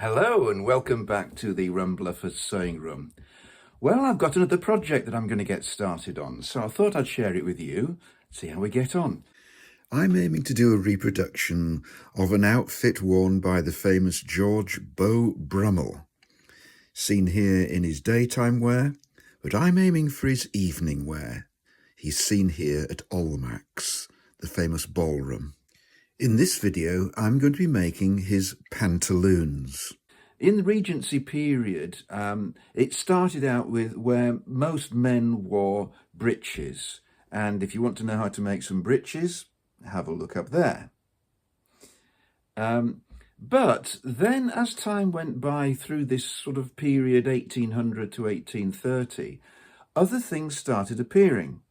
Hello and welcome back to the Rumbluffer's Sewing Room. Well, I've got another project that I'm going to get started on, so I thought I'd share it with you, see how we get on. I'm aiming to do a reproduction of an outfit worn by the famous George Beau Brummel, seen here in his daytime wear, but I'm aiming for his evening wear. He's seen here at Olmax, the famous ballroom. In this video, I'm going to be making his pantaloons. In the Regency period, it started out with where most men wore breeches. And if you want to know how to make some breeches, have a look up there. But then as time went by through this sort of period, 1800 to 1830, other things started appearing.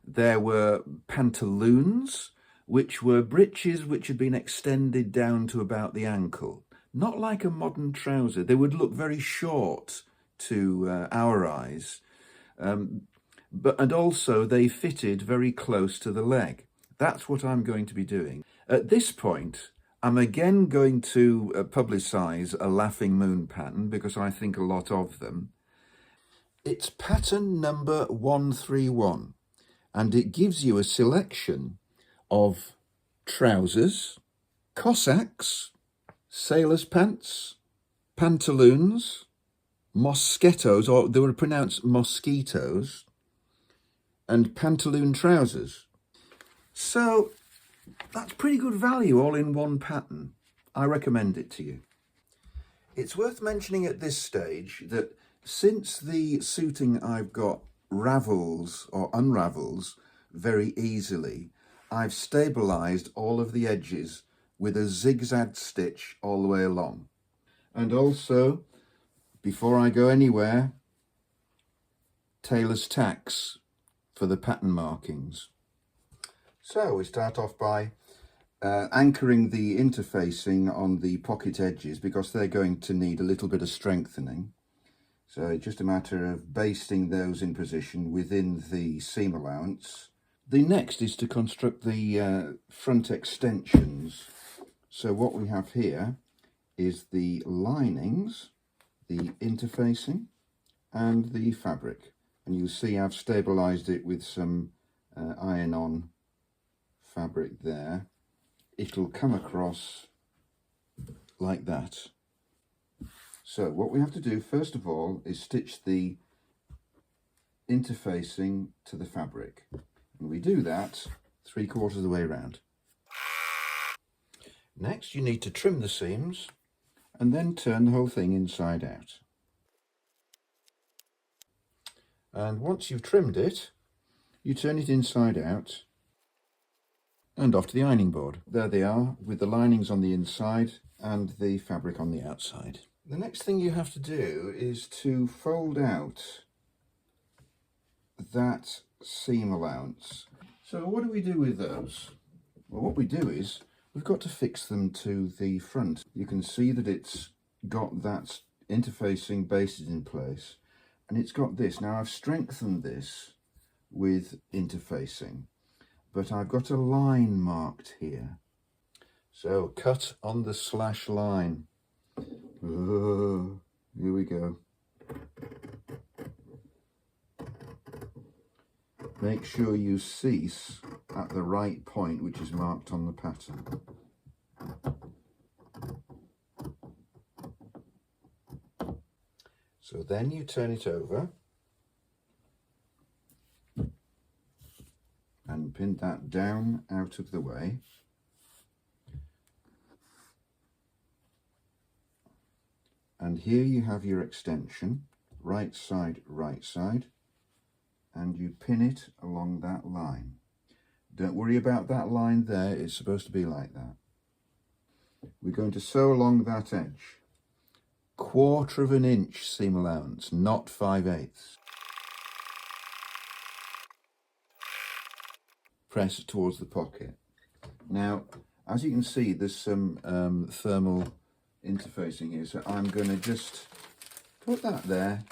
There were pantaloons, which were breeches which had been extended down to about the ankle. Not like a modern trouser. They would look very short to our eyes, and also they fitted very close to the leg. That's what I'm going to be doing. At this point, I'm again going to publicise a Laughing Moon pattern because I think a lot of them. It's pattern number 131, and it gives you a selection of trousers, Cossacks, sailor's pants, pantaloons, mosquitoes, or they were pronounced mosquitoes, and pantaloon trousers. So that's pretty good value all in one pattern. I recommend it to you. It's worth mentioning at this stage that since the suiting I've got ravels or unravels very easily, I've stabilised all of the edges with a zigzag stitch all the way along. And also, before I go anywhere, tailor's tacks for the pattern markings. So we start off by anchoring the interfacing on the pocket edges because they're going to need a little bit of strengthening. So it's just a matter of basting those in position within the seam allowance. The next is to construct the front extensions. So what we have here is the linings, the interfacing, and the fabric. And you'll see I've stabilised it with some iron-on fabric there. It'll come across like that. So what we have to do first of all is stitch the interfacing to the fabric. And we do that 3/4 of the way around. Next, you need to trim the seams and then turn the whole thing inside out. And once you've trimmed it, you turn it inside out and off to the ironing board. There they are, with the linings on the inside and the fabric on the outside. The next thing you have to do is to fold out that seam allowance. So what do we do with those? Well, what we do is we've got to fix them to the front. You can see that it's got that interfacing basted in place, and it's got this. Now I've strengthened this with interfacing, but I've got a line marked here. So cut on the slash line. Oh, here we go. Make sure you cease at the right point, which is marked on the pattern. So then you turn it over and pin that down out of the way. And here you have your extension, right side, and you pin it along that line. Don't worry about that line there, it's supposed to be like that. We're going to sew along that edge. 1/4 of an inch seam allowance, not 5/8. Press towards the pocket. Now, as you can see, there's some thermal interfacing here, so I'm going to just put that there,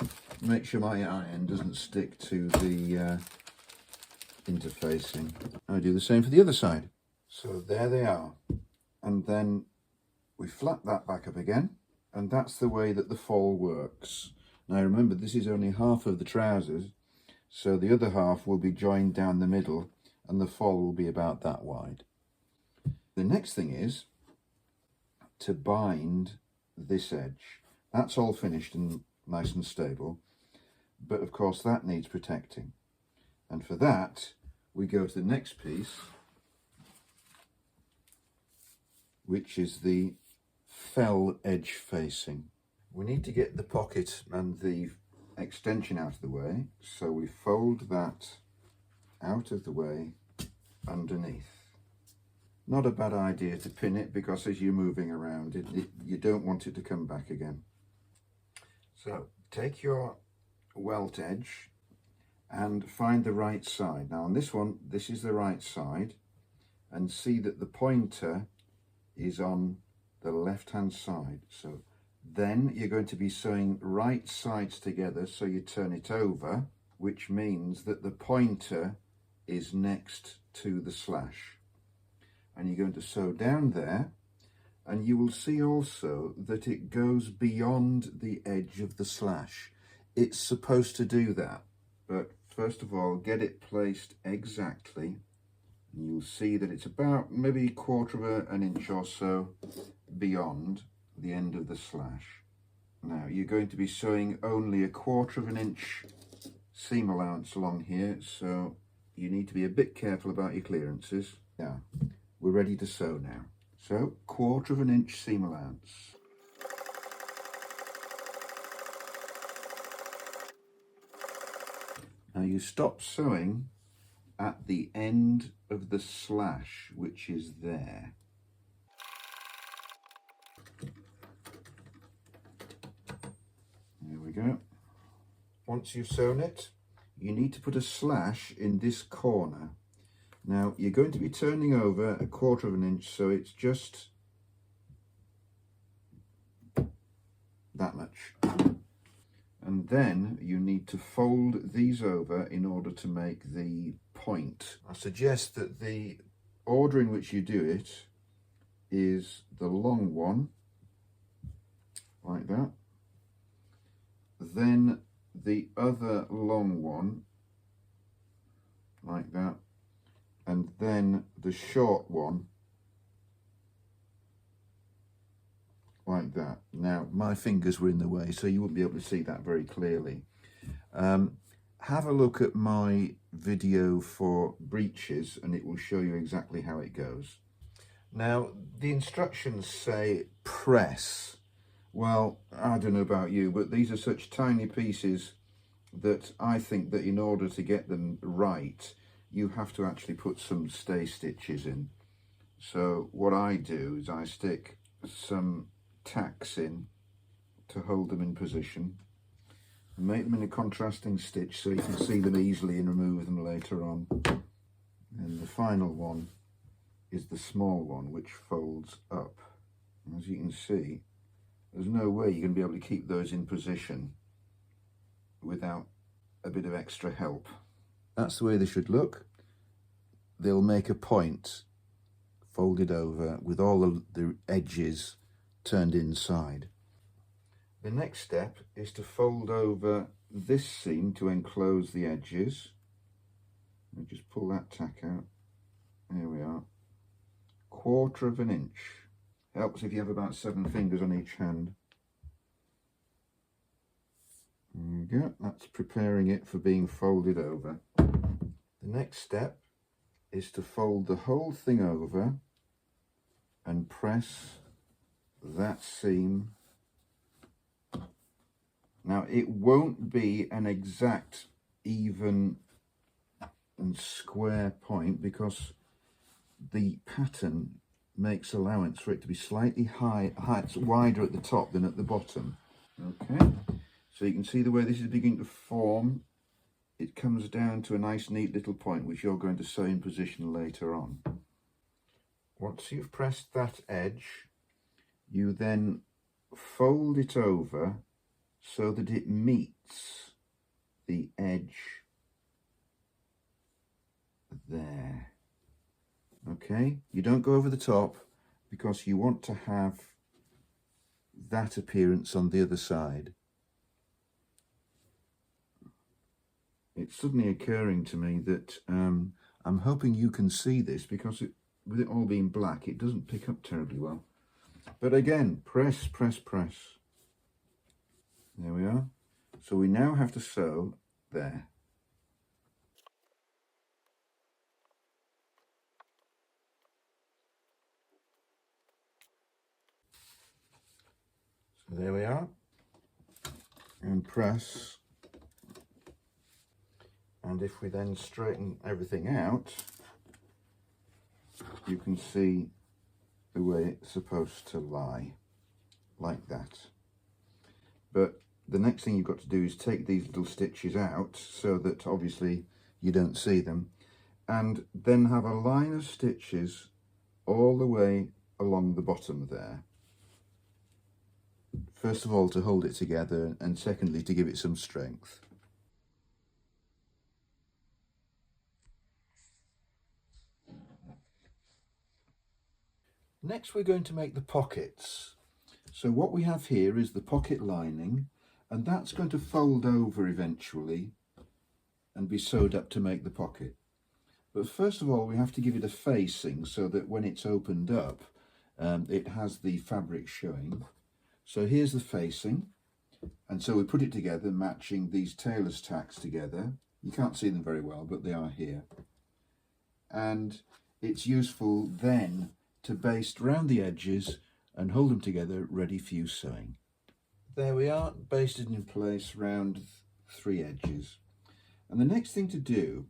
make sure my iron doesn't stick to the interfacing. I do the same for the other side. So there they are. And then we flap that back up again And that's the way that the fall works. Now remember, this is only half of the trousers, so the other half will be joined down the middle and the fall will be about that wide. The next thing is to bind this edge. That's all finished and nice and stable, but of course that needs protecting. And for that, we go to the next piece, which is the fell edge facing. We need to get the pocket and the extension out of the way, so we fold that out of the way underneath. Not a bad idea to pin it, because as you're moving around you don't want it to come back again. So take your welt edge and find the right side. Now on this one, this is the right side, and see that the pointer is on the left hand side. So then you're going to be sewing right sides together, so you turn it over, which means that the pointer is next to the slash. And you're going to sew down there, and you will see also that it goes beyond the edge of the slash. It's supposed to do that, but first of all, get it placed exactly, and you'll see that it's about maybe 1/4 of an inch or so beyond the end of the slash. Now you're going to be sewing only 1/4 of an inch seam allowance along here, so you need to be a bit careful about your clearances. Yeah, we're ready to sew now. So 1/4 of an inch seam allowance. Now you stop sewing at the end of the slash, which is there. There we go. Once you've sewn it, you need to put a slash in this corner. Now you're going to be turning over 1/4 of an inch, so it's just that much. And then you need to fold these over in order to make the point. I suggest that the order in which you do it is the long one, like that, then the other long one, like that, and then the short one, like that. Now my fingers were in the way, so you wouldn't be able to see that very clearly. Have a look at my video for breeches and it will show you exactly how it goes. Now the instructions say press. Well, I don't know about you, but these are such tiny pieces that I think that in order to get them right, you have to actually put some stay stitches in. So what I do is I stick some tacks in to hold them in position, and make them in a contrasting stitch so you can see them easily and remove them later on. And the final one is the small one, which folds up. As you can see, there's no way you're going to be able to keep those in position without a bit of extra help. That's the way they should look. They'll make a point folded over with all the edges turned inside. The next step is to fold over this seam to enclose the edges. I'll just pull that tack out. There we are. 1/4 of an inch. Helps if you have about 7 fingers on each hand. There we go. That's preparing it for being folded over. The next step is to fold the whole thing over and press that seam. Now it won't be an exact even and square point because the pattern makes allowance for it to be slightly wider at the top than at the bottom. Okay, so you can see the way this is beginning to form. It comes down to a nice neat little point which you're going to sew in position later on. Once you've pressed that edge, you then fold it over so that it meets the edge there. Okay, you don't go over the top because you want to have that appearance on the other side. It's suddenly occurring to me that I'm hoping you can see this, because with it all being black, it doesn't pick up terribly well. But again, press, press, press. There we are. So we now have to sew there. So there we are. And press. And if we then straighten everything out, you can see the way it's supposed to lie, like that. But the next thing you've got to do is take these little stitches out so that obviously you don't see them, and then have a line of stitches all the way along the bottom there. First of all, to hold it together, and secondly, to give it some strength. Next, we're going to make the pockets. So what we have here is the pocket lining, and that's going to fold over eventually and be sewed up to make the pocket. But first of all, we have to give it a facing so that when it's opened up, it has the fabric showing. So here's the facing, and so we put it together, matching these tailor's tacks together. You can't see them very well, but they are here. And it's useful then to baste round the edges and hold them together, ready for you sewing. There we are, basted in place round 3 edges. And the next thing to do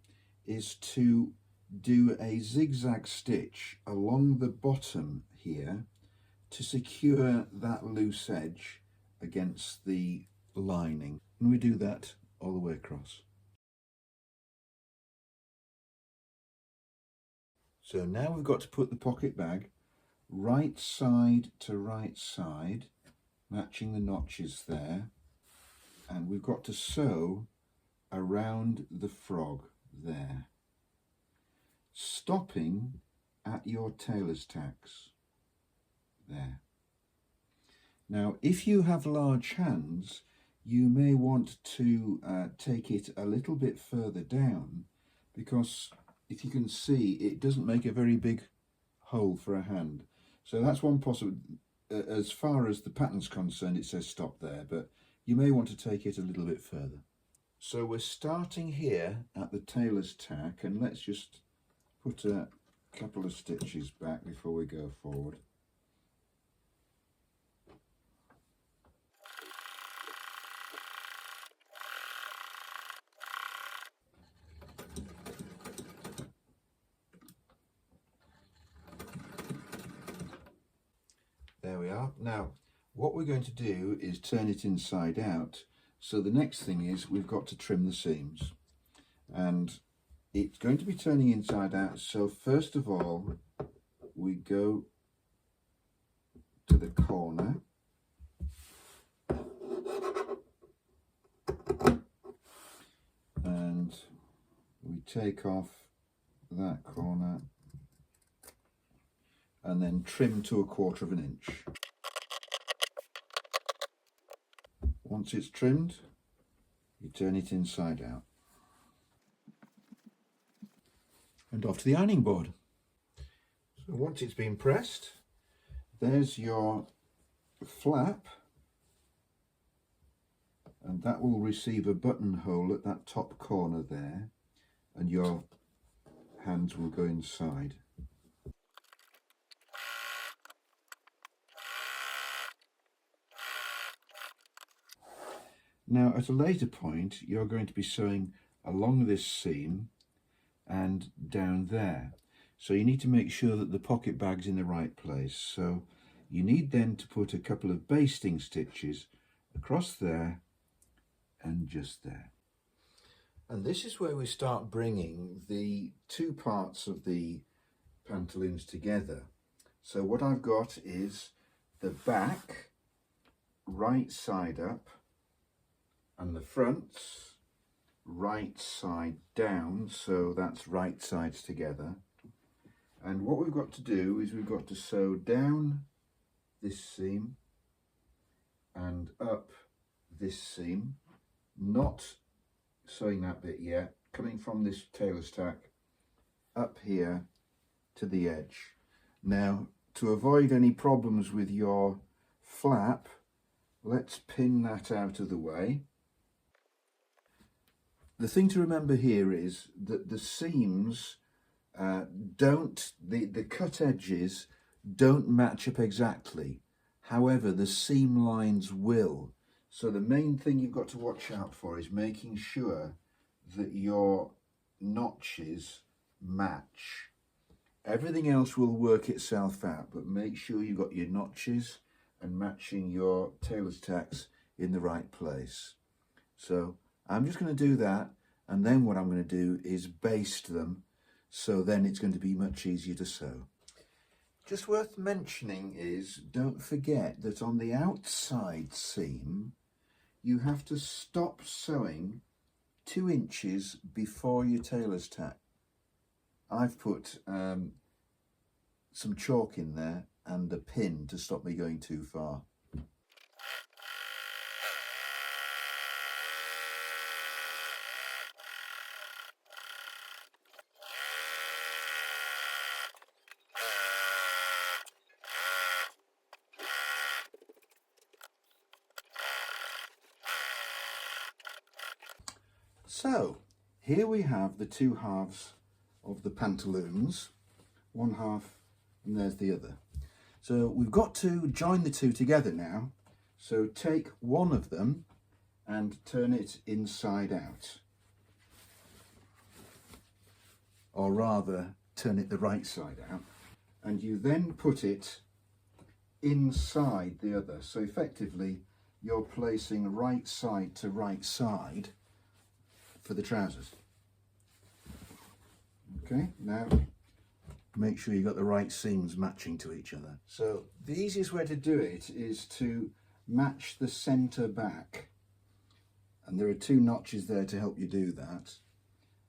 is to do a zigzag stitch along the bottom here to secure that loose edge against the lining. And we do that all the way across. So now we've got to put the pocket bag right side to right side, matching the notches there, and we've got to sew around the frog there, stopping at your tailor's tacks there. Now, if you have large hands, you may want to take it a little bit further down, because if you can see, it doesn't make a very big hole for a hand. So that's one possible. As far as the pattern's concerned, it says stop there, but you may want to take it a little bit further. So we're starting here at the tailor's tack, and let's just put a couple of stitches back before we go forward. There we are. Now, what we're going to do is turn it inside out. So the next thing is we've got to trim the seams. And it's going to be turning inside out. So first of all, we go to the corner. And we take off that corner and then trim to 1/4 inch. Once it's trimmed, you turn it inside out. And off to the ironing board. So once it's been pressed, there's your flap, and that will receive a buttonhole at that top corner there, and your hands will go inside. Now, at a later point, you're going to be sewing along this seam and down there. So you need to make sure that the pocket bag's in the right place. So you need then to put a couple of basting stitches across there and just there. And this is where we start bringing the two parts of the pantaloons together. So what I've got is the back right side up, and the front's right side down, so that's right sides together. And what we've got to do is we've got to sew down this seam and up this seam, not sewing that bit yet, coming from this tailor's tack up here to the edge. Now, to avoid any problems with your flap, let's pin that out of the way. The thing to remember here is that the seams the cut edges don't match up exactly. However, the seam lines will. So the main thing you've got to watch out for is making sure that your notches match. Everything else will work itself out, but make sure you've got your notches and matching your tailor's tacks in the right place. So I'm just going to do that, and then what I'm going to do is baste them, so then it's going to be much easier to sew. Just worth mentioning is, don't forget that on the outside seam, you have to stop sewing 2 inches before your tailor's tack. I've put some chalk in there and a pin to stop me going too far. So here we have the 2 halves of the pantaloons, one half and there's the other. So we've got to join the 2 together now. So take one of them and turn it inside out, or rather turn it the right side out, and you then put it inside the other. So effectively you're placing right side to right side for the trousers. Okay, now make sure you've got the right seams matching to each other. So the easiest way to do it is to match the centre back, and there are 2 notches there to help you do that,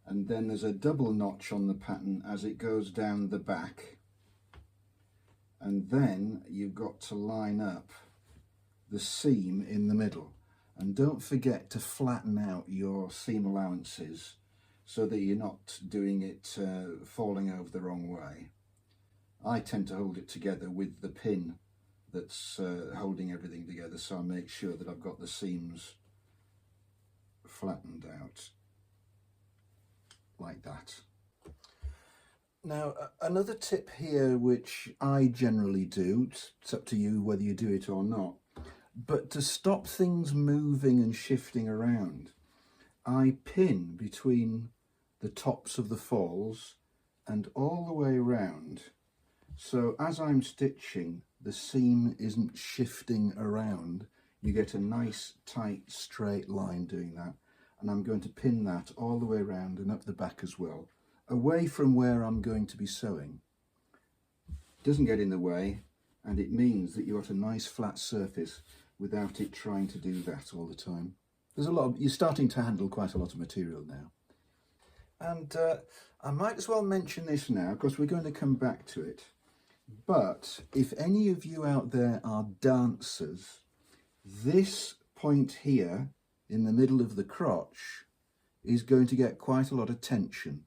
and then there's a double notch on the pattern as it goes down the back, and then you've got to line up the seam in the middle. And don't forget to flatten out your seam allowances so that you're not doing it falling over the wrong way. I tend to hold it together with the pin that's holding everything together, so I make sure that I've got the seams flattened out like that. Now, another tip here, which I generally do, it's up to you whether you do it or not, but to stop things moving and shifting around, I pin between the tops of the falls and all the way around. So as I'm stitching, the seam isn't shifting around. You get a nice tight straight line doing that. And I'm going to pin that all the way around and up the back as well, away from where I'm going to be sewing. Doesn't get in the way, and it means that you've got a nice flat surface without it trying to do that all the time. There's a lot of, you're starting to handle quite a lot of material now. And I might as well mention this now because we're going to come back to it. But if any of you out there are dancers, this point here in the middle of the crotch is going to get quite a lot of tension.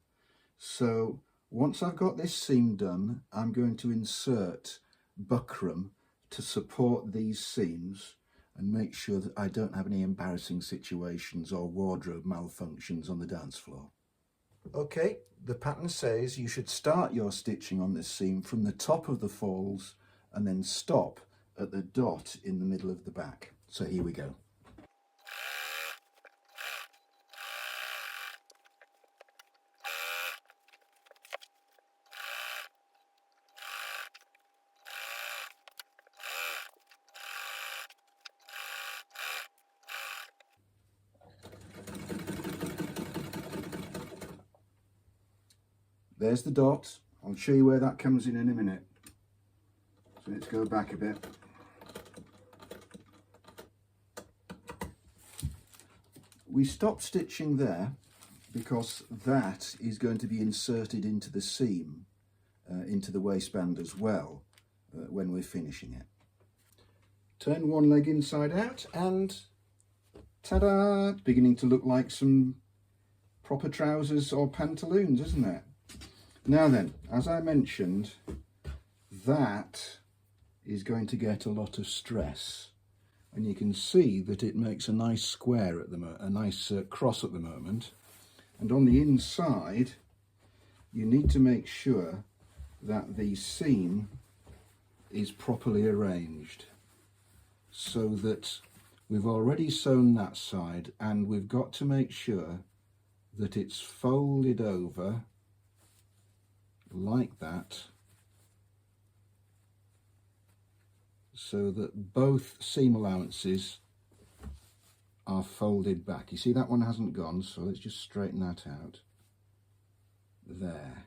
So once I've got this seam done, I'm going to insert buckram to support these seams and make sure that I don't have any embarrassing situations or wardrobe malfunctions on the dance floor. Okay, the pattern says you should start your stitching on this seam from the top of the falls and then stop at the dot in the middle of the back. So here we go. There's the dot. I'll show you where that comes in a minute. So let's go back a bit. We stop stitching there because that is going to be inserted into the seam, into the waistband as well, when we're finishing it. Turn one leg inside out and ta-da! It's beginning to look like some proper trousers or pantaloons, isn't it? Now then, as I mentioned, that is going to get a lot of stress, and you can see that it makes a nice square at the moment, a nice cross at the moment. And on the inside, you need to make sure that the seam is properly arranged, so that we've already sewn that side, and we've got to make sure that it's folded over like that, so that both seam allowances are folded back. You see that one hasn't gone, so let's just straighten that out. There.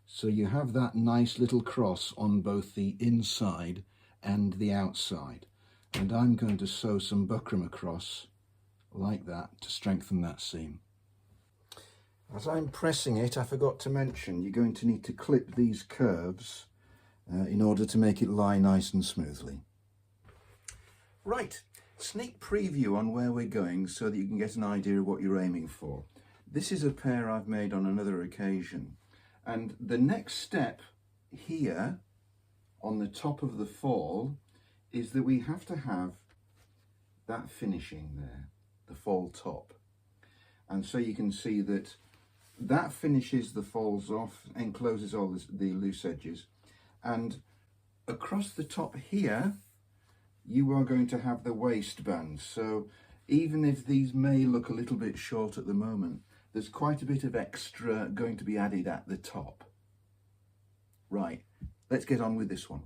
So you have that nice little cross on both the inside and the outside. And I'm going to sew some buckram across like that to strengthen that seam. As I'm pressing it, I forgot to mention, you're going to need to clip these curves in order to make it lie nice and smoothly. Right, sneak preview on where we're going so that you can get an idea of what you're aiming for. This is a pair I've made on another occasion, and the next step here on the top of the fall is that we have to have that finishing there, the fall top. And so you can see that that finishes the falls off, encloses all the loose edges, and across the top here you are going to have the waistband. So even if these may look a little bit short at the moment, there's quite a bit of extra going to be added at the top. Right, let's get on with this one.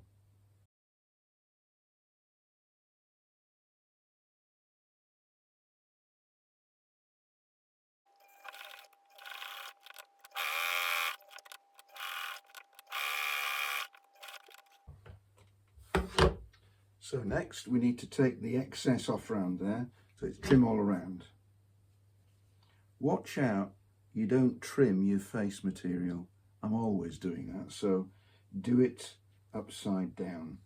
So next we need to take the excess off around there, so it's trim all around. Watch out you don't trim your face material. I'm always doing that, so do it upside down.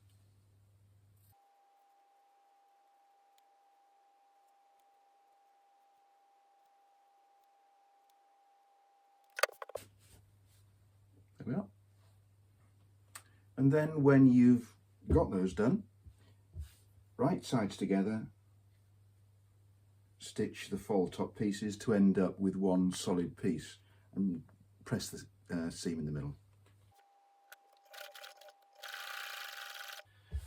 There we are. And then when you've got those done, right sides together, stitch the fall top pieces to end up with one solid piece and press the seam in the middle.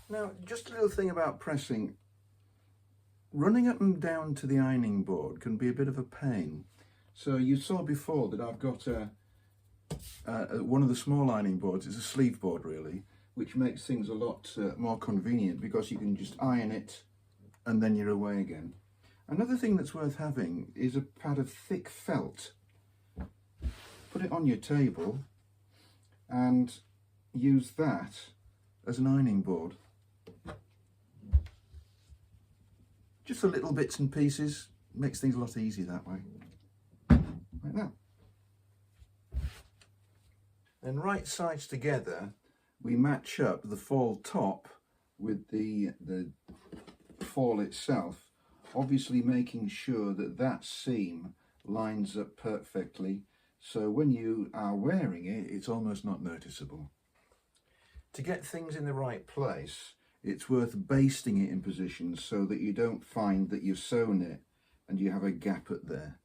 Now, just a little thing about pressing. Running up and down to the ironing board can be a bit of a pain. So you saw before that I've got one of the small ironing boards. It's a sleeve board really, which makes things a lot more convenient because you can just iron it and then you're away again. Another thing that's worth having is a pad of thick felt. Put it on your table and use that as an ironing board. Just for little bits and pieces, makes things a lot easier that way. Like that. Then right sides together, we match up the fall top with the fall itself, obviously making sure that that seam lines up perfectly, so when you are wearing it, it's almost not noticeable. To get things in the right place, it's worth basting it in position so that you don't find that you've sewn it and you have a gap at there.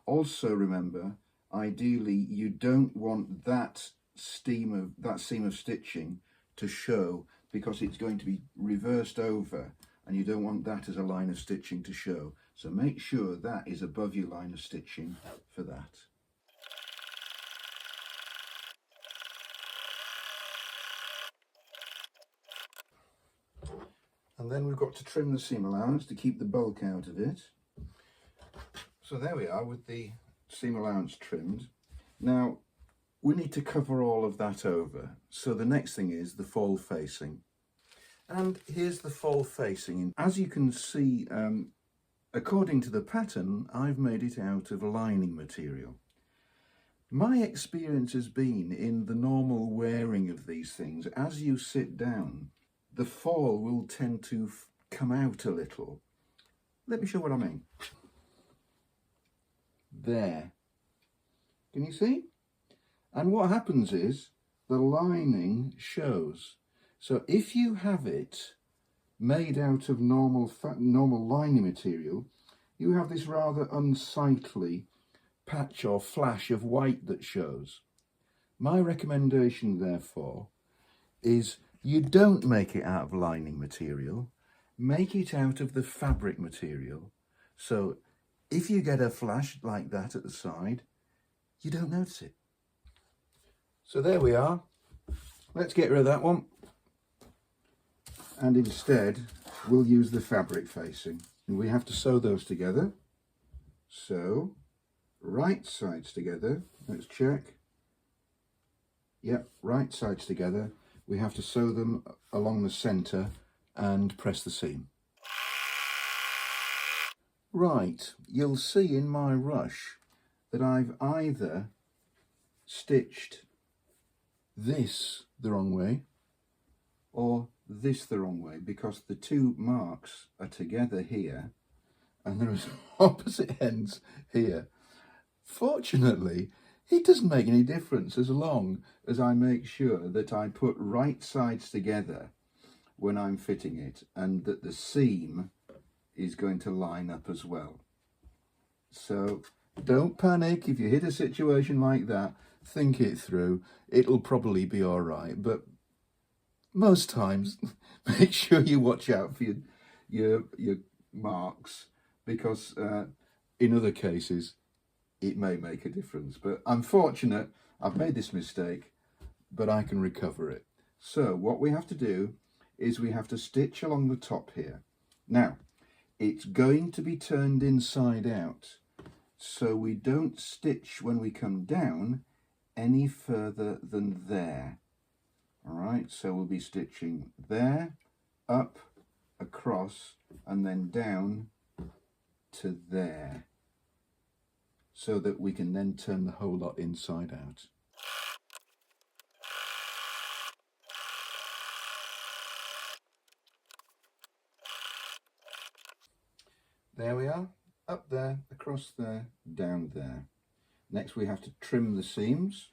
Also remember, ideally you don't want that seam of stitching to show, because it's going to be reversed over and you don't want that as a line of stitching to show. So make sure that is above your line of stitching for that. And then we've got to trim the seam allowance to keep the bulk out of it. So there we are with the seam allowance trimmed. Now we need to cover all of that over. So the next thing is the fall facing. And here's the fall facing. As you can see, according to the pattern, I've made it out of lining material. My experience has been in the normal wearing of these things, as you sit down, the fall will tend to come out a little. Let me show what I mean. There. Can you see? And what happens is the lining shows. So if you have it made out of normal lining material, you have this rather unsightly patch or flash of white that shows. My recommendation, therefore, is you don't make it out of lining material, make it out of the fabric material. So if you get a flash like that at the side, you don't notice it. So there we are. Let's get rid of that one. And instead, we'll use the fabric facing. And we have to sew those together. So, right sides together. Let's check. Yep, right sides together. We have to sew them along the centre and press the seam. Right, you'll see in my rush that I've either stitched this the wrong way or this the wrong way, because the two marks are together here and there is opposite ends here. Fortunately, it doesn't make any difference as long as I make sure that I put right sides together when I'm fitting it and that the seam is going to line up as well. So don't panic if you hit a situation like that. Think it through. It'll probably be all right, but most times make sure you watch out for your marks, because in other cases it may make a difference. But I'm fortunate I've made this mistake, but I can recover it. So what we have to do is we have to stitch along the top here. Now, it's going to be turned inside out, so we don't stitch when we come down any further than there. All right, so we'll be stitching there, up, across, and then down to there, so that we can then turn the whole lot inside out. There we are, up there, across there, down there. Next we have to trim the seams.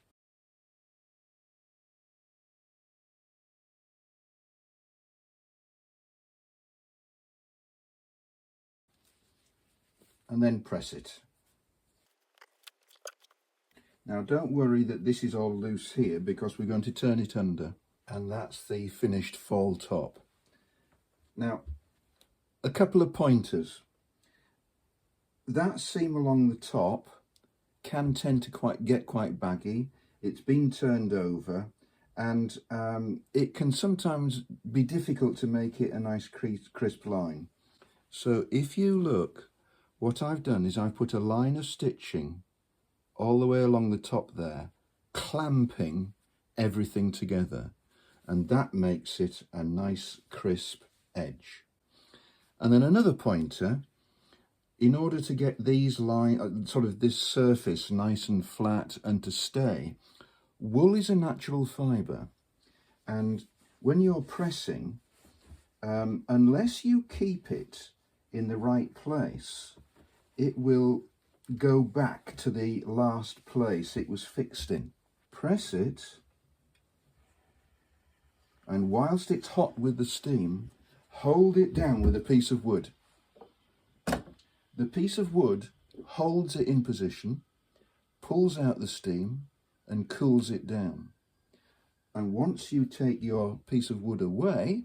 And then press it. Now don't worry that this is all loose here, because we're going to turn it under, and that's the finished fall top. Now, a couple of pointers. That seam along the top can tend to get quite baggy. It's been turned over, and it can sometimes be difficult to make it a nice crisp line. So if you look, what I've done is I've put a line of stitching all the way along the top there, clamping everything together, and that makes it a nice crisp edge. And then another pointer, in order to get these sort of this surface nice and flat and to stay, wool is a natural fibre, and when you're pressing, unless you keep it in the right place, it will go back to the last place it was fixed in. Press it, and whilst it's hot with the steam, hold it down with a piece of wood. The piece of wood holds it in position, pulls out the steam, and cools it down. And once you take your piece of wood away,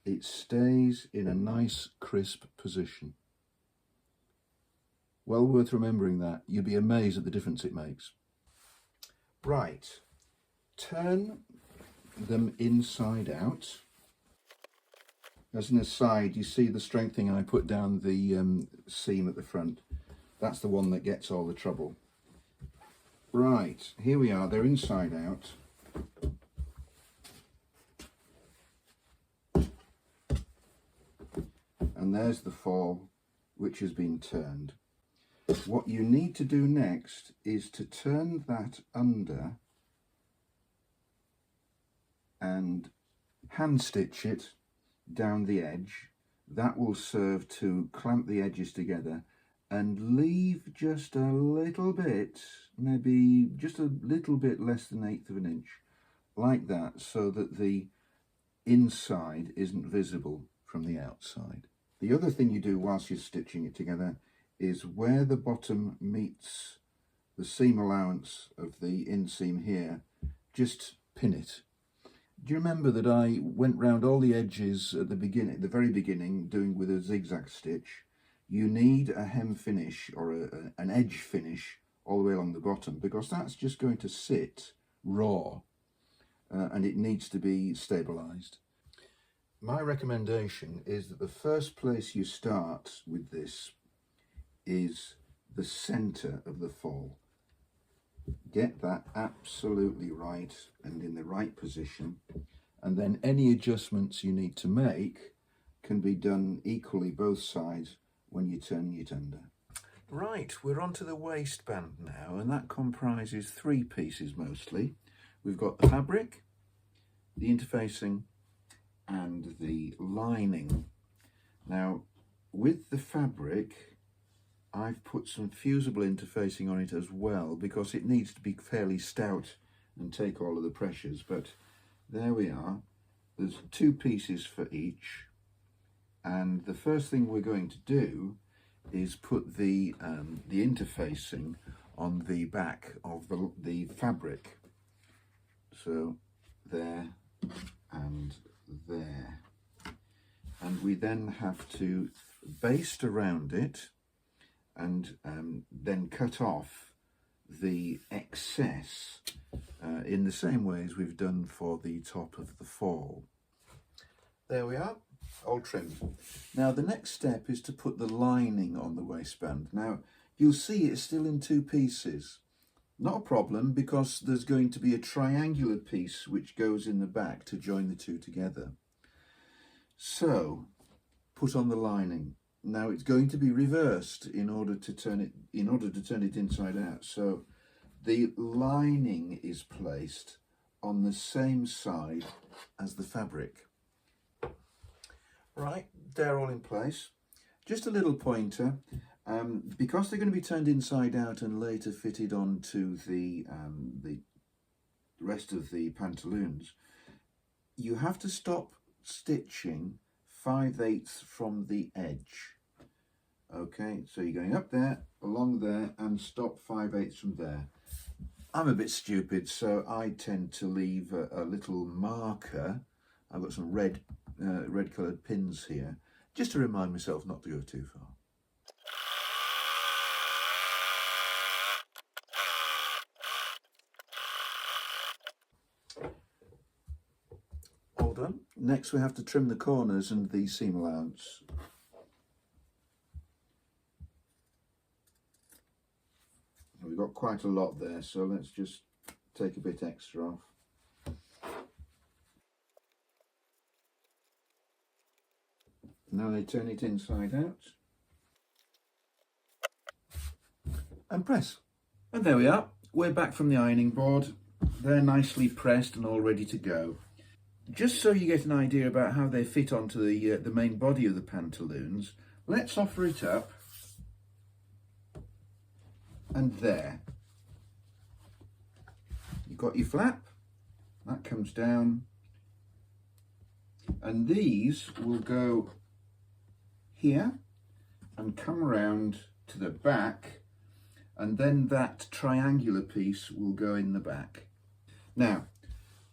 it stays in a nice crisp position. Well worth remembering that. You'll be amazed at the difference it makes. Right, turn them inside out. As an aside, you see the strengthening I put down the seam at the front. That's the one that gets all the trouble. Right, here we are, they're inside out. And there's the fall, which has been turned. What you need to do next is to turn that under and hand stitch it down the edge. That will serve to clamp the edges together and leave just a little bit, maybe just a little bit less than 1/8 of an inch, like that, so that the inside isn't visible from the outside. The other thing you do whilst you're stitching it together is where the bottom meets the seam allowance of the inseam here, just pin it. Do you remember that I went round all the edges at the beginning, the very beginning, doing with a zigzag stitch? You need a hem finish or an edge finish all the way along the bottom, because that's just going to sit raw and it needs to be stabilized. My recommendation is that the first place you start with this is the center of the fall. Get that absolutely right and in the right position, and then any adjustments you need to make can be done equally both sides when you're turning it under. Right, we're onto the waistband now, and that comprises 3 pieces mostly. We've got the fabric, the interfacing, and the lining. Now, with the fabric, I've put some fusible interfacing on it as well, because it needs to be fairly stout and take all of the pressures, but there we are. There's 2 pieces for each, and the first thing we're going to do is put the interfacing on the back of the fabric. So there and there. And we then have to baste around it and then cut off the excess in the same way as we've done for the top of the fall. There we are, all trimmed. Now the next step is to put the lining on the waistband. Now you'll see it's still in 2 pieces. Not a problem, because there's going to be a triangular piece which goes in the back to join the 2 together. So put on the lining. Now it's going to be reversed in order to turn it inside out. So the lining is placed on the same side as the fabric. Right, they're all in place. Just a little pointer, because they're going to be turned inside out and later fitted onto the rest of the pantaloons, you have to stop stitching 5/8 from the edge. Okay, so you're going up there, along there, and stop 5/8 from there. I'm a bit stupid, so I tend to leave a little marker. I've got some red coloured pins here, just to remind myself not to go too far. All done. Next we have to trim the corners and the seam allowance. We've got quite a lot there, so let's just take a bit extra off. Now they turn it inside out and press. And there we are, we're back from the ironing board. They're nicely pressed and all ready to go. Just so you get an idea about how they fit onto the main body of the pantaloons, let's offer it up. And there. You've got your flap, that comes down, and these will go here and come around to the back, and then that triangular piece will go in the back. Now,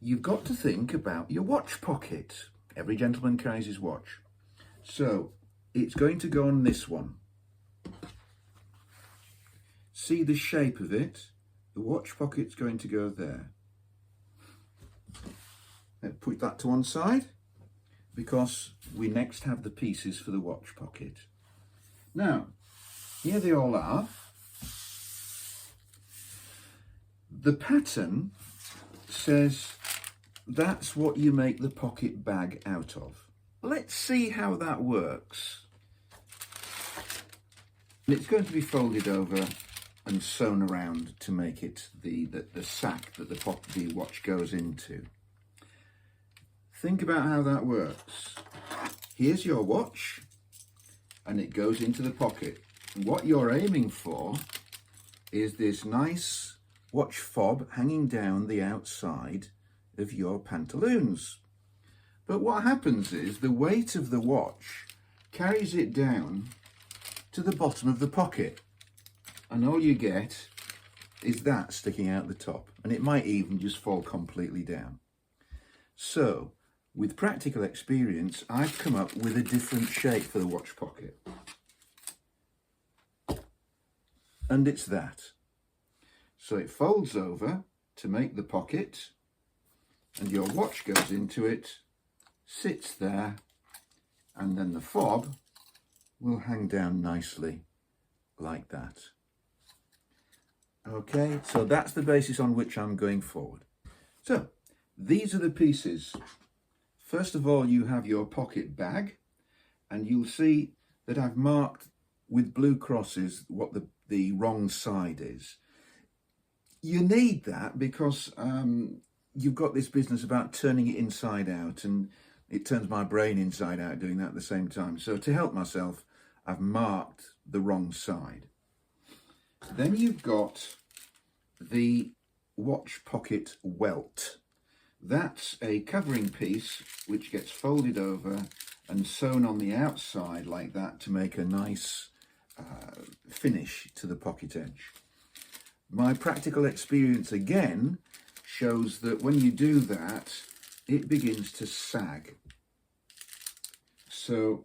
you've got to think about your watch pocket. Every gentleman carries his watch. So it's going to go on this one. See the shape of it? The watch pocket's going to go there. Let's put that to one side, because we next have the pieces for the watch pocket. Now, here they all are. The pattern says that's what you make the pocket bag out of. Let's see how that works. It's going to be folded over and sewn around to make it the sack that the watch goes into. Think about how that works. here's your watch, and it goes into the pocket. And what you're aiming for is this nice watch fob hanging down the outside of your pantaloons. But what happens is the weight of the watch carries it down to the bottom of the pocket, and all you get is that sticking out the top, and it might even just fall completely down. So with practical experience, I've come up with a different shape for the watch pocket, and it's that. So it folds over to make the pocket, and your watch goes into it, sits there, and then the fob will hang down nicely like that. Okay, so that's the basis on which I'm going forward. So these are the pieces. First of all, you have your pocket bag, and you'll see that I've marked with blue crosses what the wrong side is. You need that because you've got this business about turning it inside out, and it turns my brain inside out doing that at the same time. So to help myself, I've marked the wrong side. Then you've got the watch pocket welt. That's a covering piece which gets folded over and sewn on the outside like that to make a nice finish to the pocket edge. My practical experience again shows that when you do that, it begins to sag. So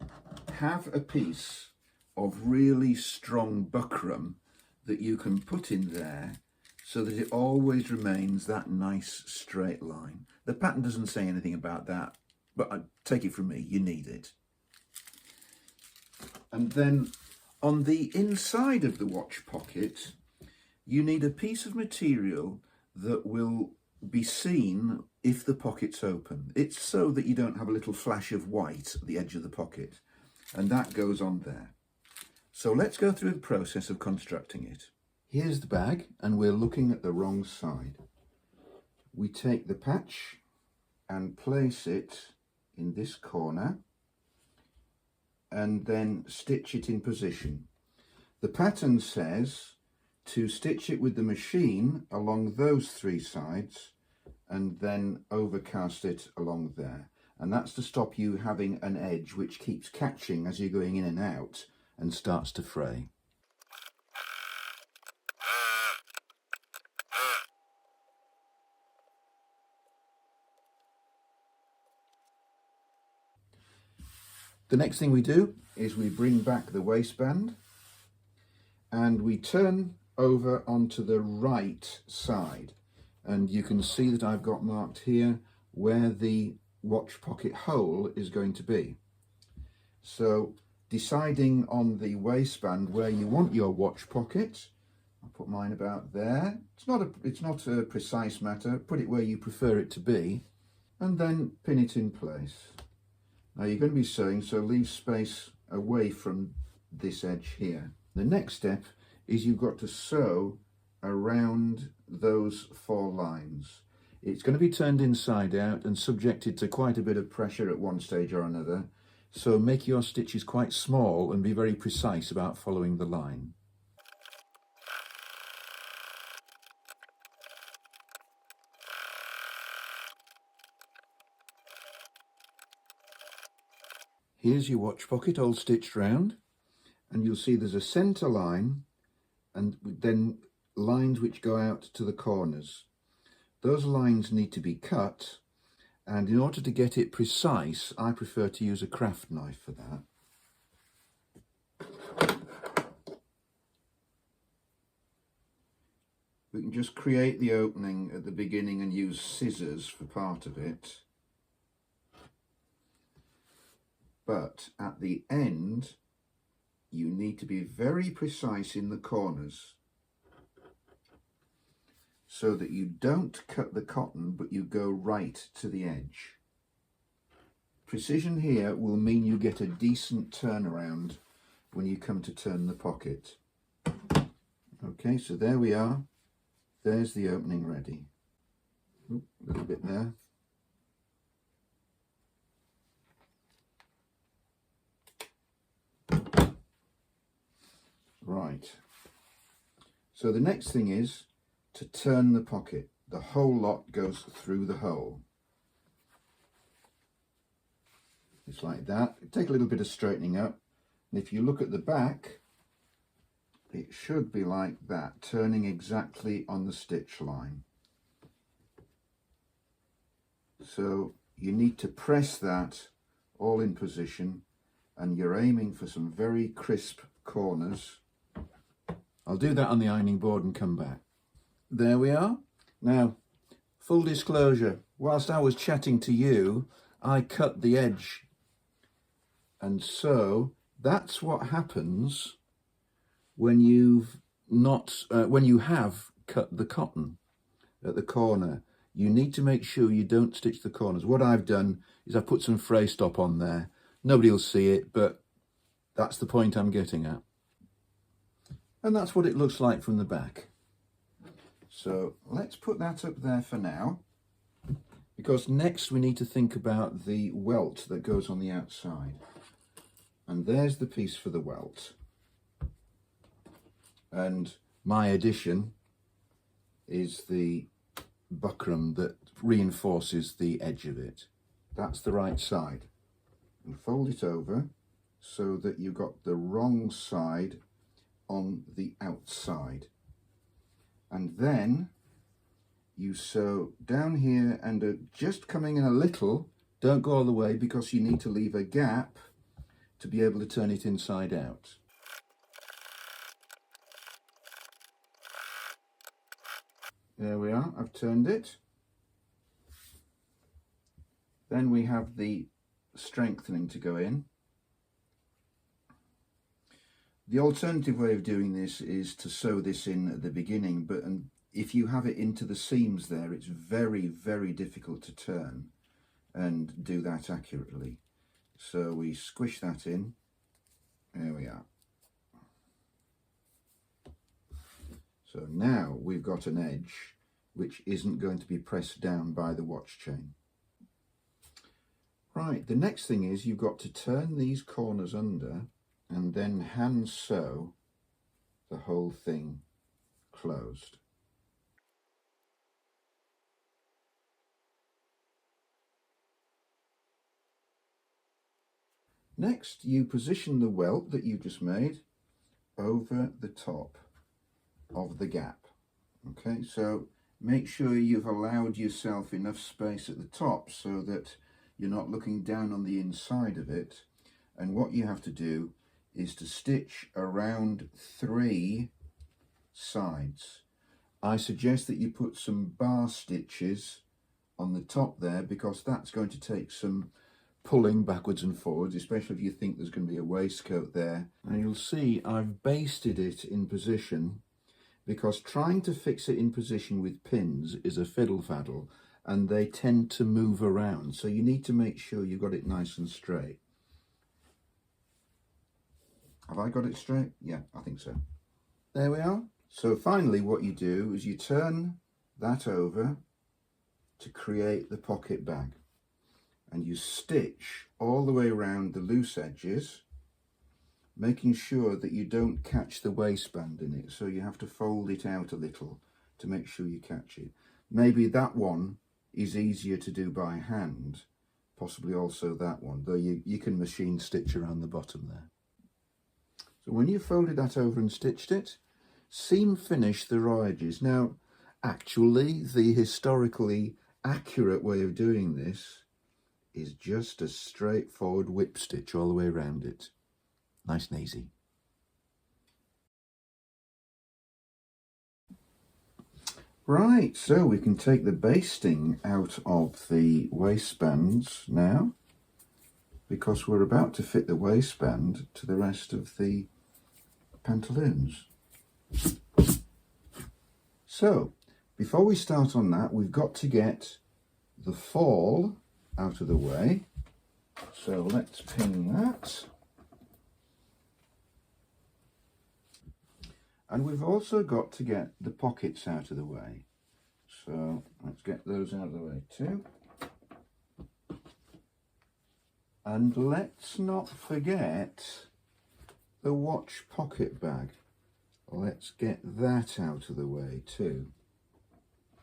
have a piece of really strong buckram that you can put in there so that it always remains that nice straight line. The pattern doesn't say anything about that, but take it from me, you need it. And then on the inside of the watch pocket, you need a piece of material that will be seen if the pocket's open. It's so that you don't have a little flash of white at the edge of the pocket, and that goes on there. So let's go through the process of constructing it. Here's the bag, and we're looking at the wrong side. We take the patch and place it in this corner, and then stitch it in position. The pattern says to stitch it with the machine along those three sides and then overcast it along there. And that's to stop you having an edge which keeps catching as you're going in and out and starts to fray. The next thing we do is we bring back the waistband and we turn over onto the right side, and you can see that I've got marked here where the watch pocket hole is going to be. So deciding on the waistband where you want your watch pocket, I'll put mine about there. It's not a precise matter, put it where you prefer it to be, and then pin it in place. Now you're going to be sewing, so leave space away from this edge here. The next step is you've got to sew around those 4 lines. It's going to be turned inside out and subjected to quite a bit of pressure at one stage or another, so make your stitches quite small and be very precise about following the line. Here's your watch pocket all stitched round, and you'll see there's a centre line and then lines which go out to the corners. Those lines need to be cut, and in order to get it precise, I prefer to use a craft knife for that. We can just create the opening at the beginning and use scissors for part of it. But at the end, you need to be very precise in the corners so that you don't cut the cotton, but you go right to the edge. Precision here will mean you get a decent turnaround when you come to turn the pocket. Okay, so there we are. There's the opening ready. Oop, a little bit there. Right, so the next thing is to turn the pocket. The whole lot goes through the hole. It's like that. It'll take a little bit of straightening up. And if you look at the back, it should be like that, turning exactly on the stitch line. So you need to press that all in position, and you're aiming for some very crisp corners. I'll do that on the ironing board and come back. There we are. Now, full disclosure, whilst I was chatting to you, I cut the edge. And so that's what happens when you have cut the cotton at the corner. You need to make sure you don't stitch the corners. What I've done is I've put some fray stop on there. Nobody will see it, but that's the point I'm getting at. And that's what it looks like from the back. So let's put that up there for now, because next we need to think about the welt that goes on the outside. And there's the piece for the welt. And my addition is the buckram that reinforces the edge of it. That's the right side. And fold it over so that you've got the wrong side on the outside. And then you sew down here and just coming in a little, don't go all the way because you need to leave a gap to be able to turn it inside out. There we are, I've turned it. Then we have the strengthening to go in. The alternative way of doing this is to sew this in at the beginning, but if you have it into the seams there, it's very, very difficult to turn and do that accurately. So we squish that in. There we are. So now we've got an edge which isn't going to be pressed down by the watch chain. Right, the next thing is you've got to turn these corners under and then hand sew the whole thing closed. Next, you position the welt that you just made over the top of the gap. Okay, so make sure you've allowed yourself enough space at the top so that you're not looking down on the inside of it. And what you have to do is to stitch around 3 sides. I suggest that you put some bar stitches on the top there, because that's going to take some pulling backwards and forwards, especially if you think there's going to be a waistcoat there. And you'll see I've basted it in position, because trying to fix it in position with pins is a fiddle faddle and they tend to move around. So you need to make sure you've got it nice and straight. Have I got it straight? Yeah, I think so. There we are. So finally what you do is you turn that over to create the pocket bag, and you stitch all the way around the loose edges, making sure that you don't catch the waistband in it. So you have to fold it out a little to make sure you catch it. Maybe that one is easier to do by hand, possibly also that one, though you can machine stitch around the bottom there. So when you folded that over and stitched it, seam finish the raw edges. Now, actually, the historically accurate way of doing this is just a straightforward whip stitch all the way around it. Nice and easy. Right, so we can take the basting out of the waistbands now, because we're about to fit the waistband to the rest of the pantaloons. So, before we start on that, we've got to get the fall out of the way. So let's pin that. And we've also got to get the pockets out of the way. So let's get those out of the way too. And let's not forget the watch pocket bag. let's get that out of the way too.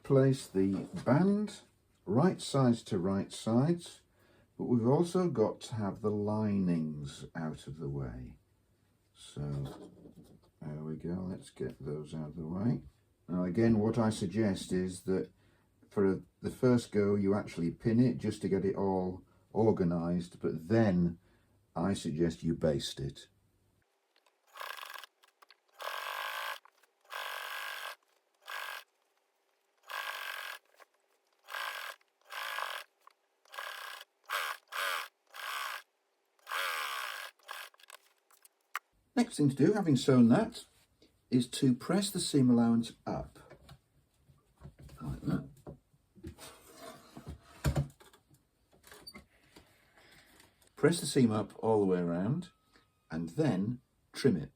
Place the band right sides to right sides, but we've also got to have the linings out of the way. So there we go, let's get those out of the way. Now again, what I suggest is that for the first go you actually pin it just to get it all organised, but then I suggest you baste it. Next thing to do, having sewn that, is to press the seam allowance up, like that. Press the seam up all the way around and then trim it.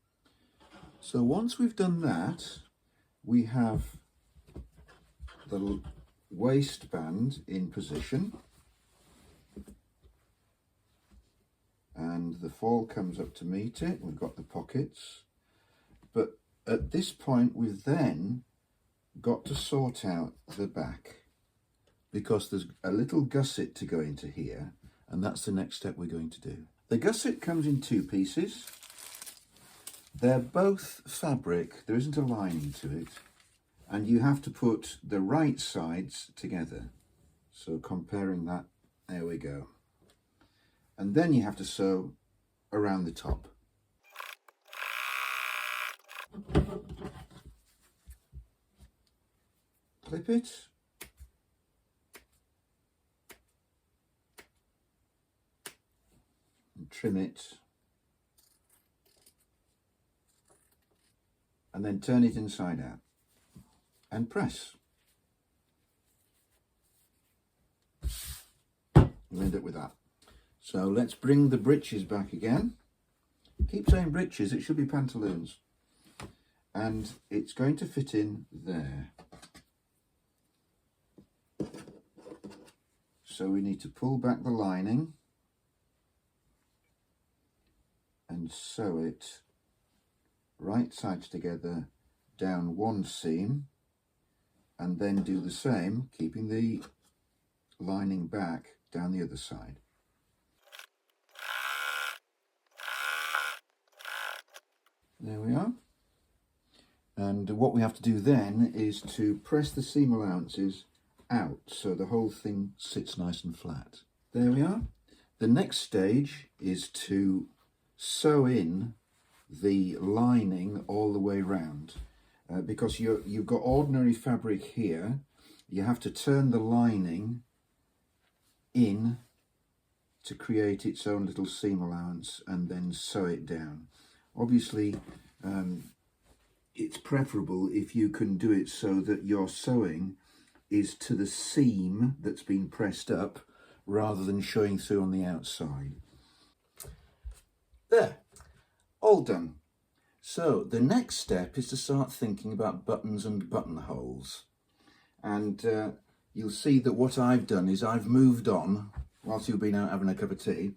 So once we've done that, we have the waistband in position and the fall comes up to meet it. We've got the pockets, but at this point we've then got to sort out the back because there's a little gusset to go into here, and that's the next step we're going to do. The gusset comes in two pieces. They're both fabric, there isn't a lining to it, and you have to put the right sides together. So comparing that, there we go. And then you have to sew around the top. Clip it. And trim it. And then turn it inside out and press. You'll end up with that. So let's bring the breeches back again. Keep saying breeches, it should be pantaloons. And it's going to fit in there. So we need to pull back the lining and sew it right sides together down one seam, and then do the same, keeping the lining back down the other side. There we are. And what we have to do then is to press the seam allowances out so the whole thing sits nice and flat. There we are. The next stage is to sew in the lining all the way round. Because you've got ordinary fabric here, you have to turn the lining in to create its own little seam allowance and then sew it down. Obviously, it's preferable if you can do it so that your sewing is to the seam that's been pressed up rather than showing through on the outside. There, all done. So the next step is to start thinking about buttons and buttonholes. And you'll see that what I've done is I've moved on whilst you've been out having a cup of tea,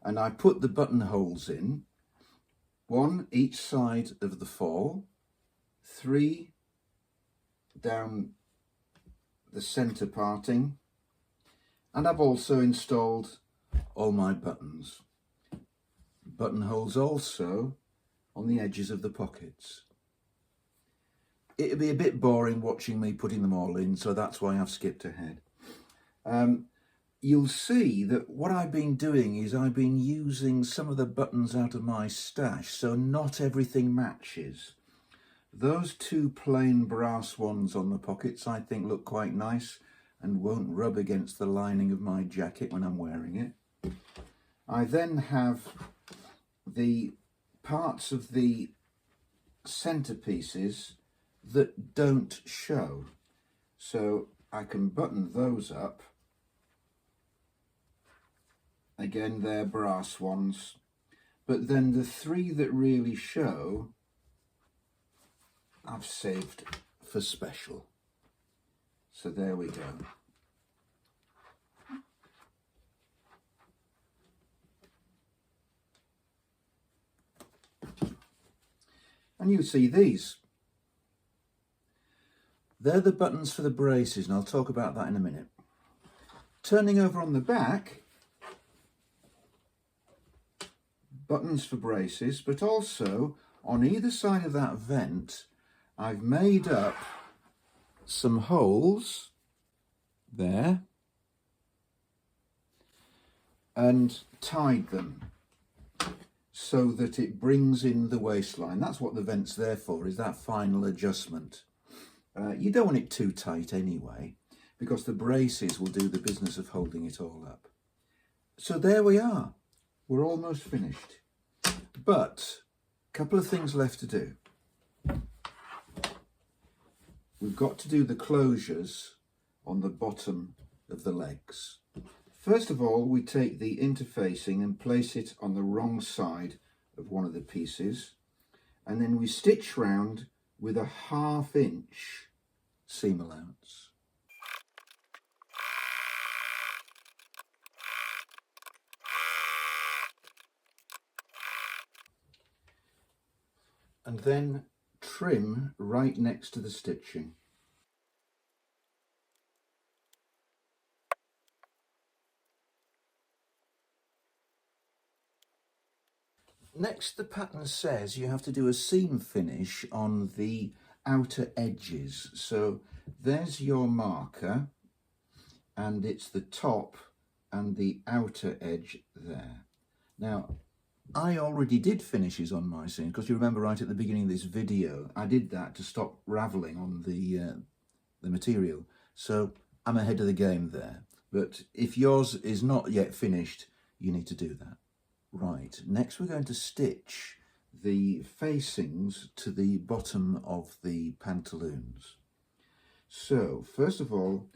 and I put the buttonholes in, one each side of the fall, 3 down the centre parting, and I've also installed all my buttons. Buttonholes also on the edges of the pockets. It'd be a bit boring watching me putting them all in, so that's why I've skipped ahead. You'll see that what I've been doing is I've been using some of the buttons out of my stash, so not everything matches. Those 2 plain brass ones on the pockets I think look quite nice and won't rub against the lining of my jacket when I'm wearing it. I then have the parts of the centerpieces that don't show, so I can button those up. Again, they're brass ones, but then the 3 that really show I've saved for special. So there we go. and you see these. They're the buttons for the braces, and I'll talk about that in a minute. Turning over on the back, buttons for braces, but also on either side of that vent, I've made up some holes there and tied them so that it brings in the waistline. That's what the vent's there for, is that final adjustment. You don't want it too tight anyway, because the braces will do the business of holding it all up. So there we are. We're almost finished. But a couple of things left to do. We've got to do the closures on the bottom of the legs. First of all, we take the interfacing and place it on the wrong side of one of the pieces, and then we stitch round with a 1/2 inch seam allowance. And then trim right next to the stitching. Next, the pattern says you have to do a seam finish on the outer edges. So there's your marker, and it's the top and the outer edge there. Now, I already did finishes on my seams, because you remember right at the beginning of this video, I did that to stop ravelling on the material. So I'm ahead of the game there. But if yours is not yet finished, you need to do that. Right, next we're going to stitch the facings to the bottom of the pantaloons. So, first of all,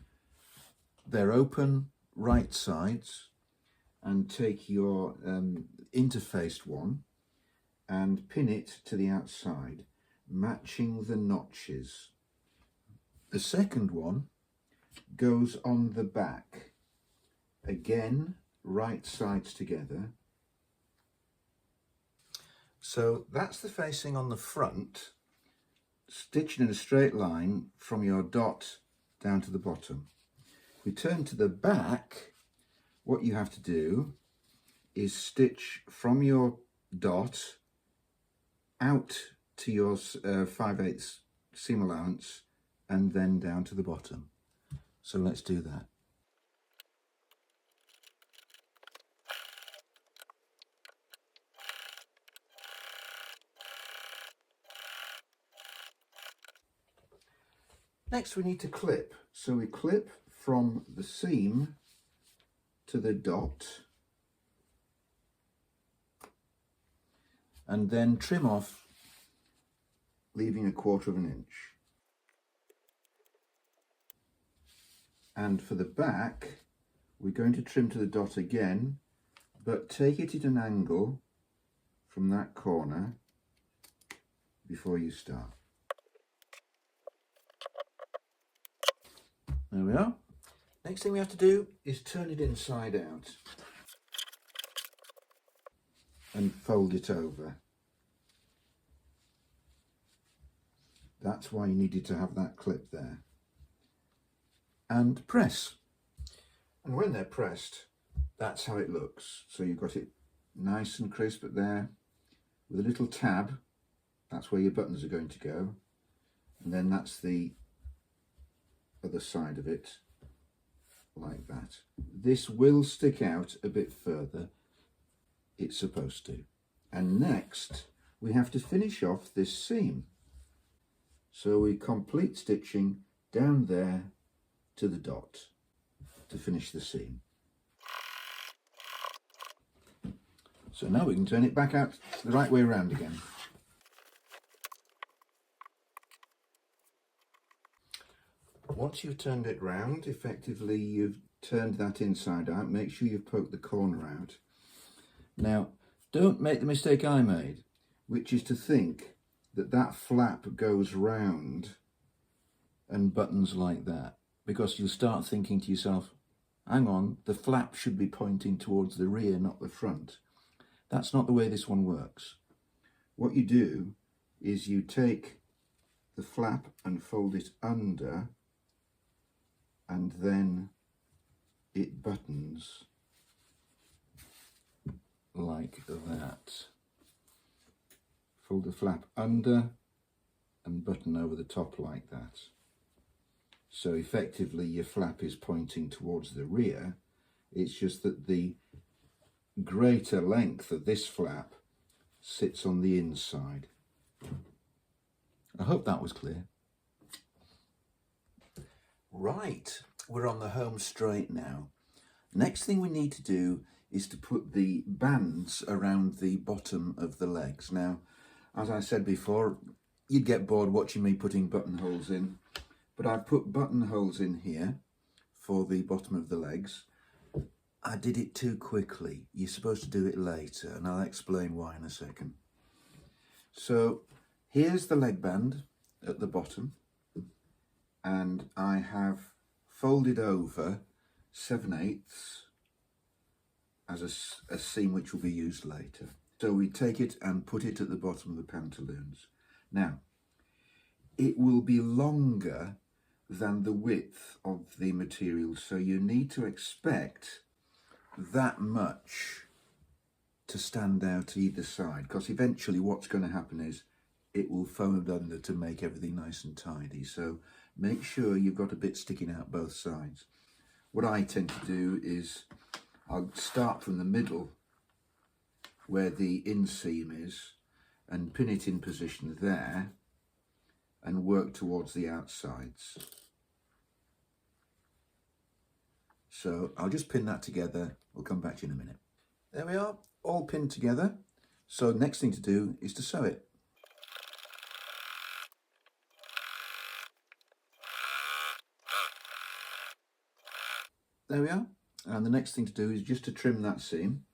they're open right sides, and take your interfaced one and pin it to the outside, matching the notches. The second one goes on the back, again right sides together. So that's the facing on the front, stitched in a straight line from your dot down to the bottom. If we turn to the back, what you have to do is stitch from your dot out to your 5/8 seam allowance and then down to the bottom. So let's do that. Next we need to clip. So we clip from the seam to the dot and then trim off, leaving a 1/4 inch. And for the back, we're going to trim to the dot again, but take it at an angle from that corner before you start. There we are. Next thing we have to do is turn it inside out and fold it over. That's why you needed to have that clip there. And press. And when they're pressed, that's how it looks. So you've got it nice and crisp at there with a little tab. That's where your buttons are going to go. And then that's the other side of it, like that. This will stick out a bit further. It's supposed to. And next, we have to finish off this seam. So we complete stitching down there to the dot to finish the seam. So now we can turn it back out the right way around again. Once you've turned it round, effectively you've turned that inside out. Make sure you've poked the corner out. Now, don't make the mistake I made, which is to think that that flap goes round and buttons like that, because you'll start thinking to yourself, hang on, the flap should be pointing towards the rear, not the front. That's not the way this one works. What you do is you take the flap and fold it under, and then it buttons like that. Fold the flap under and button over the top like that. So effectively your flap is pointing towards the rear. It's just that the greater length of this flap sits on the inside. I hope that was clear. Right, we're on the home straight now. Next thing we need to do is to put the bands around the bottom of the legs. Now, as I said before, you'd get bored watching me putting buttonholes in, but I've put buttonholes in here for the bottom of the legs. I did it too quickly. You're supposed to do it later, and I'll explain why in a second. So here's the leg band at the bottom, and I have folded over 7/8 as a seam which will be used later. So we take it and put it at the bottom of the pantaloons. Now, it will be longer than the width of the material, so you need to expect that much to stand out either side, because eventually what's going to happen is it will fold under to make everything nice and tidy. So make sure you've got a bit sticking out both sides. What I tend to do is I'll start from the middle where the inseam is and pin it in position there and work towards the outsides. So I'll just pin that together. We'll come back to you in a minute. There we are, all pinned together. So the next thing to do is to sew it. There we are. And the next thing to do is just to trim that seam.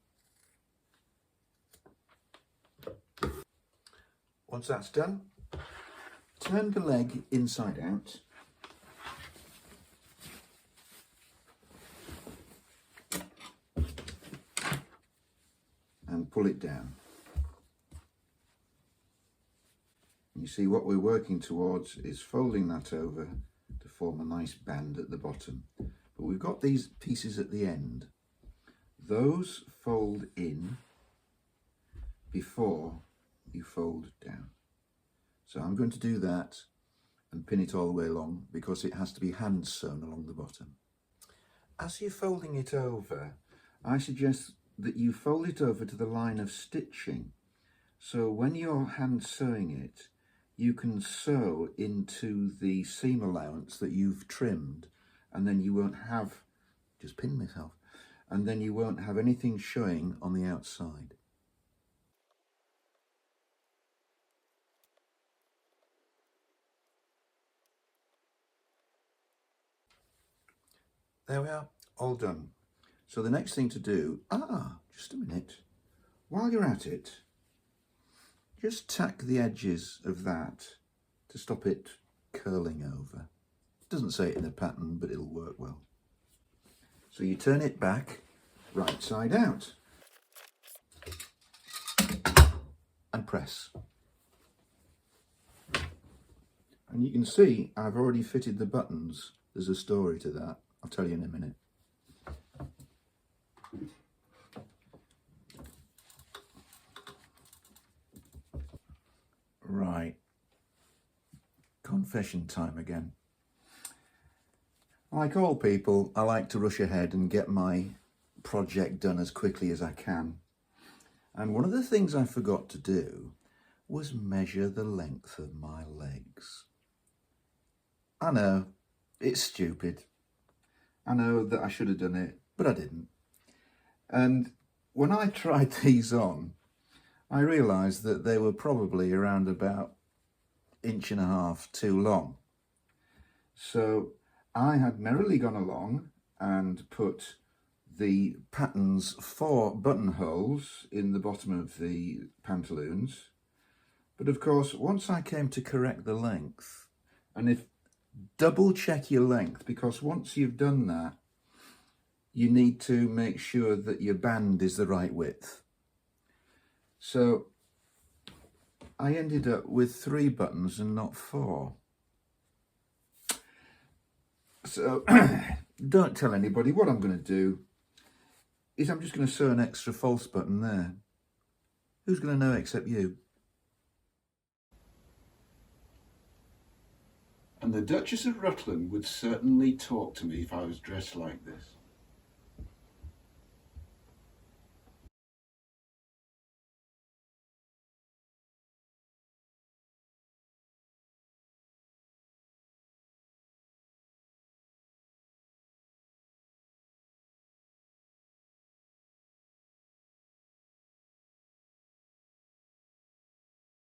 Once that's done, turn the leg inside out. And pull it down. You see what we're working towards is folding that over to form a nice band at the bottom. But we've got these pieces at the end. Those fold in before you fold down. So I'm going to do that and pin it all the way along because it has to be hand sewn along the bottom. As you're folding it over, I suggest that you fold it over to the line of stitching. So when you're hand sewing it, you can sew into the seam allowance that you've trimmed, and then you won't have, just pin myself, and then you won't have anything showing on the outside. There we are, all done. So the next thing to do, just a minute, while you're at it, just tack the edges of that to stop it curling over. It doesn't say it in the pattern, but it'll work well. So you turn it back, right side out, and press. And you can see I've already fitted the buttons. There's a story to that. I'll tell you in a minute. Right, confession time again. Like all people, I like to rush ahead and get my project done as quickly as I can. And one of the things I forgot to do was measure the length of my legs. I know, it's stupid. I know that I should have done it, but I didn't. And when I tried these on, I realised that they were probably around about 1.5 inches too long. So I had merrily gone along and put the patterns for buttonholes in the bottom of the pantaloons. But of course, once I came to correct the length, and if double check your length, because once you've done that, you need to make sure that your band is the right width. So I ended up with 3 buttons and not 4. So don't tell anybody. What I'm going to do is I'm just going to sew an extra false button there. Who's going to know except you? And the Duchess of Rutland would certainly talk to me if I was dressed like this.